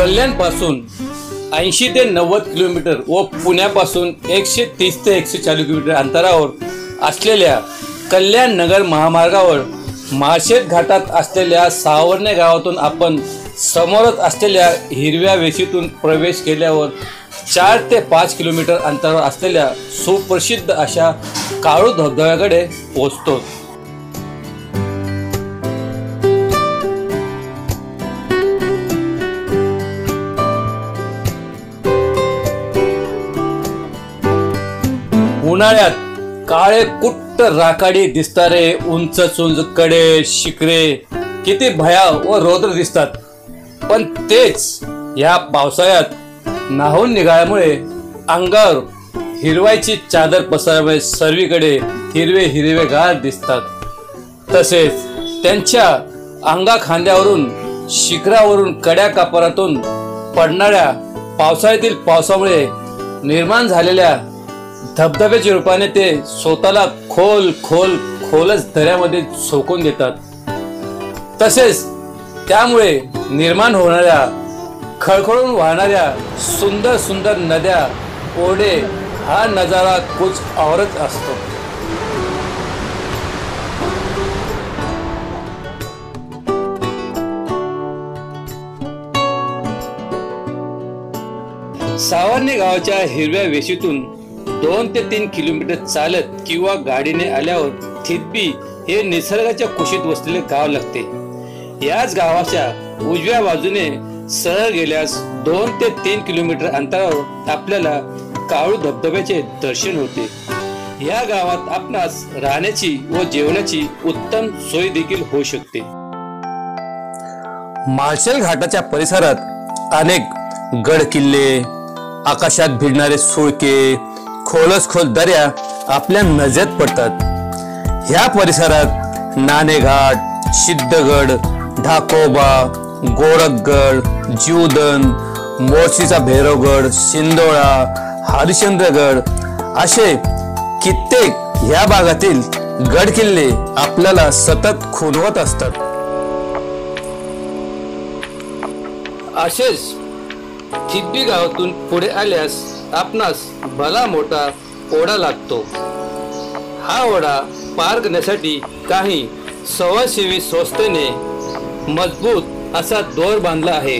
कल्याणपासून 80 ते 90 किलोमीटर व पुण्यापासून 130 ते 140 किलोमीटर अंतरावर असलेल्या कल्याण नगर महामार्गावर माळशेज घाटात असलेल्या सावर्णे गावातून आपण समोरच असलेल्या हिरव्या वेशीतून प्रवेश केल्यावर 4 ते 5 किलोमीटर अंतरावर असलेल्या सुप्रसिद्ध अशा काळू धबधब्याकडे पोहोचतो. उन्हाळ्यात काळे कुट्ट राखाडी दिसणारे उंच उंच कडे शिखरे किती भयाव व रौद्र दिसतात, पण तेच या पावसाळ्यात न्हाऊन निघाल्यामुळे अंगावर हिरवाईची चादर पसरल्यामुळे सर्वीकडे हिरवे हिरवेगार दिसतात. तसेच त्यांच्या अंगा खांद्यावरून शिखरावरून कड्या कापरातून पडणाऱ्या पावसाळ्यातील पावसामुळे निर्माण झालेल्या धबधब्याच्या रूपाने ते स्वतःला खोलच दऱ्यामध्ये सोकून घेतात. तसेच त्यामुळे निर्माण होणाऱ्या खळखळून वाहणाऱ्या सुंदर सुंदर नद्या ओढे हा नजारा कुछ औरच असतो. सावर्णे गावाच्या हिरव्या वेशीतून 2 ते 3 किलोमीटर चालत किंवा गाडीने आल्यावर थिप्पी हे निसर्गाच्या कुशीत वसलेले गाव लागते. याच गावाच्या उजव्या बाजूने सरळ गेल्यास 2 ते 3 किलोमीटर अंतरावर आपल्याला काळू धबधब्याचे दर्शन होते. या गावात आपणास राहण्याची व जेवणाची उत्तम सोय देखील होऊ शकते. माळशेज घाटाच्या परिसरात अनेक गड किल्ले, आकाशात भिडणारे सुळके, खोल दऱ्या आपल्या नजरेत पडतात. ह्या परिसरात नाणेघाट, सिद्धगड, ढाकोबा, गोरखगड, जीवदन, मोर्शीचा भैरवगड, शिंदोळा, हरिश्चंद्रगड असे कित्येक ह्या भागातील गड किल्ले आपल्याला सतत खुणवत असतात. असेच थिप्पी गावातून पुढे आल्यास आपणास भला मोठा ओढा लागतो. हा ओढा पार करण्यासाठी काही स्वयंसेवी संस्थेने मजबूत असा दोर बांधला आहे.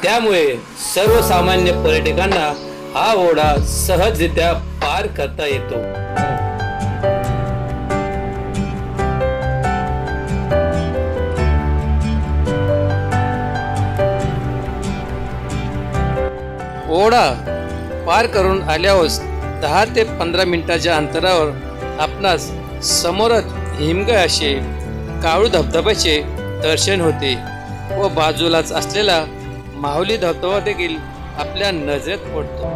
त्यामुळे सर्वसामान्य पर्यटकांना हा ओढा सहजरित्या पार करता येतो. ओढा पार करून आल्यावर 10 ते 15 मिनिटाच्या अंतरावर आपणास समोरच हिमगळ असे काळू धबधब्याचे दर्शन होते व बाजूलाच असलेला माहुली धबधबा देखील आपल्या नजरेत पडतो.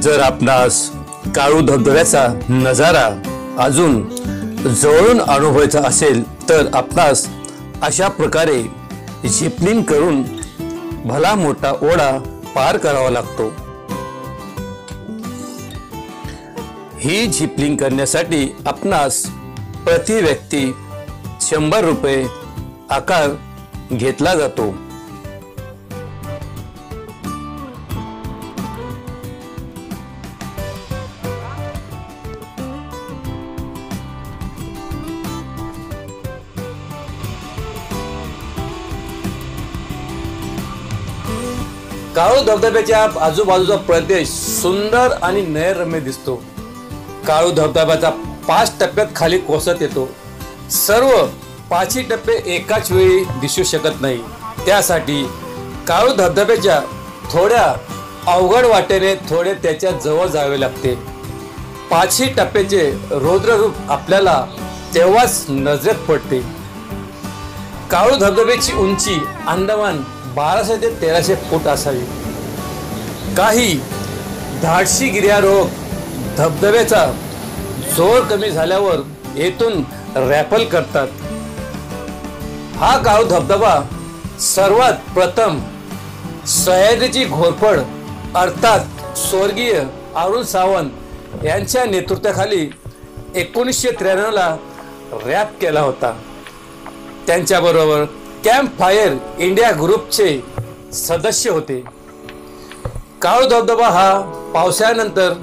जर आपणास काळू धबधब्याचा नजारा अजून जवळून अनुभवायचा असेल तर आपणास अशा प्रकारे झिपलिंग करून भला मोठा ओढा पार करावा लागतो. ही झिपलिंग करण्यासाठी आपणास प्रति व्यक्ती 100 रुपये आकार घेतला जातो. काळू धबधब्याच्या आजूबाजूचा प्रदेश सुंदर आणि नयनरम्य दिसतो. काळू धबधब्याचा 5 टप्प्यात खाली कोसळत येतो. सर्व 5ही टप्पे एकाच वेळी दिसू शकत नाही. त्यासाठी काळू धबधब्याच्या थोड्या अवघड वाटेने थोडे त्याच्या जवळ जावे लागते. 5ही टप्प्याचे रौद्र रूप आपल्याला तेव्हाच नजरेत पडते. काळू धबधब्याची उंची अंदामान 1200 ते 1300 फूट असावी. काही धाडसी गिर्यारोहक धबधब्याचा जोर कमी झाल्यावर येथून रॅपल करतात. हा काळू धबधबा सर्वात प्रथम सह्याद्रीची घोरपड अर्थात स्वर्गीय अरुण सावंत यांच्या नेतृत्वाखाली 1993 ला रॅप केला होता। त्यांच्याबरोबर कॅम्प फायर इंडिया ग्रुपचे सदस्य होते। काळू धबधबा हा पावसाळ्यानंतर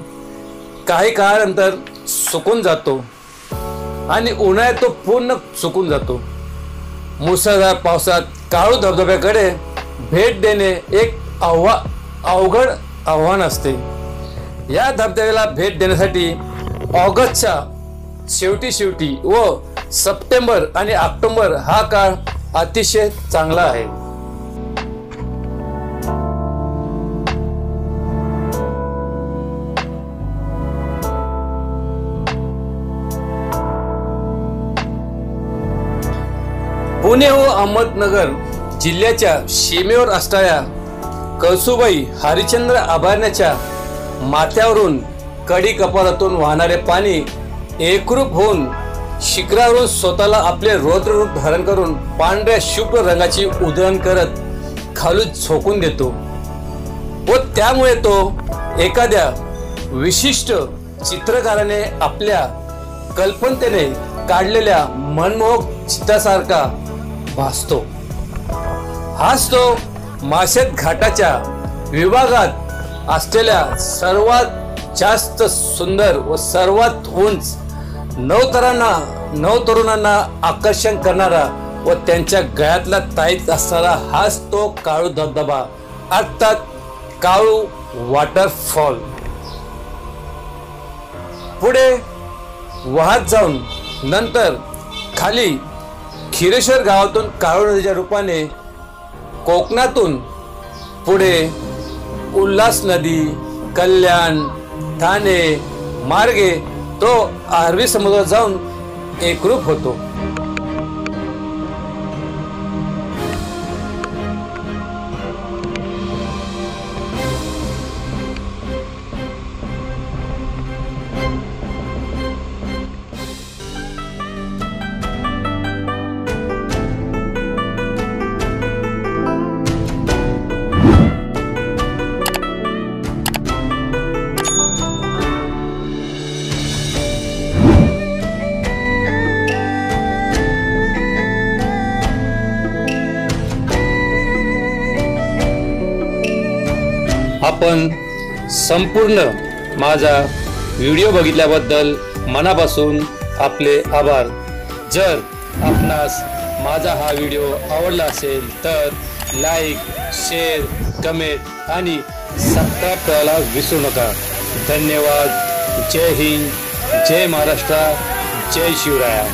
काही काळानंतर सुकून जातो आणि उन्हाळ्यात तो पूर्ण सुकून जातो। मुसळधार पावसात काळू धबधब्याकडे भेट देणे एक अवघड आव्हान असते। या धबधब्याला भेट देण्यासाठी ऑगस्टच्या शेवटी व सप्टेंबर आणि ऑक्टोबर हा काळ अतिशय चांगला आहे। पुणे व अहमदनगर जिल्ह्याच्या सीमेवर असणाऱ्या कळसुबाई हरिश्चंद्र अभयारण्याच्या माथ्यावरून कडी कपालातून वाहणारे पाणी एकरूप होऊन शिखरावरून स्वतःला आपले रौद्र रूप धारण करून पांढऱ्या शुभ्र रंगाची उधळण करत खालून झोकून देतो व त्यामुळे तो एखाद्या विशिष्ट चित्रकाराने आपल्या कल्पनेने काढलेल्या मनमोहक चित्रासारखा भासतो। हाच तो माळशेज घाटाच्या विभागात असलेल्या सर्वात जास्त सुंदर व सर्वात उंच नवतरुणांना आकर्षण करणारा व त्यांच्या गळ्यातला ताईत असणारा हाच तो काळू धबधबा अर्थात काळू वॉटरफॉल। पुढे वाहत जाऊन नंतर खाली खिरेश्वर गावातून काळू नदीच्या रूपाने कोकणातून पुढे उल्हास नदी, कल्याण, ठाणे मार्गे तो अरबी समुद्रात जाऊन एकरूप होतो। आपण संपूर्ण माझा व्हिडिओ बघितल्याबद्दल मनापासून आपले आभार। जर आपणास माझा हा व्हिडिओ आवडला असेल तर लाईक, शेअर, कमेंट आणि सबस्क्राईब करायला विसरू नका। धन्यवाद। जय हिंद, जय महाराष्ट्र, जय शिवराय।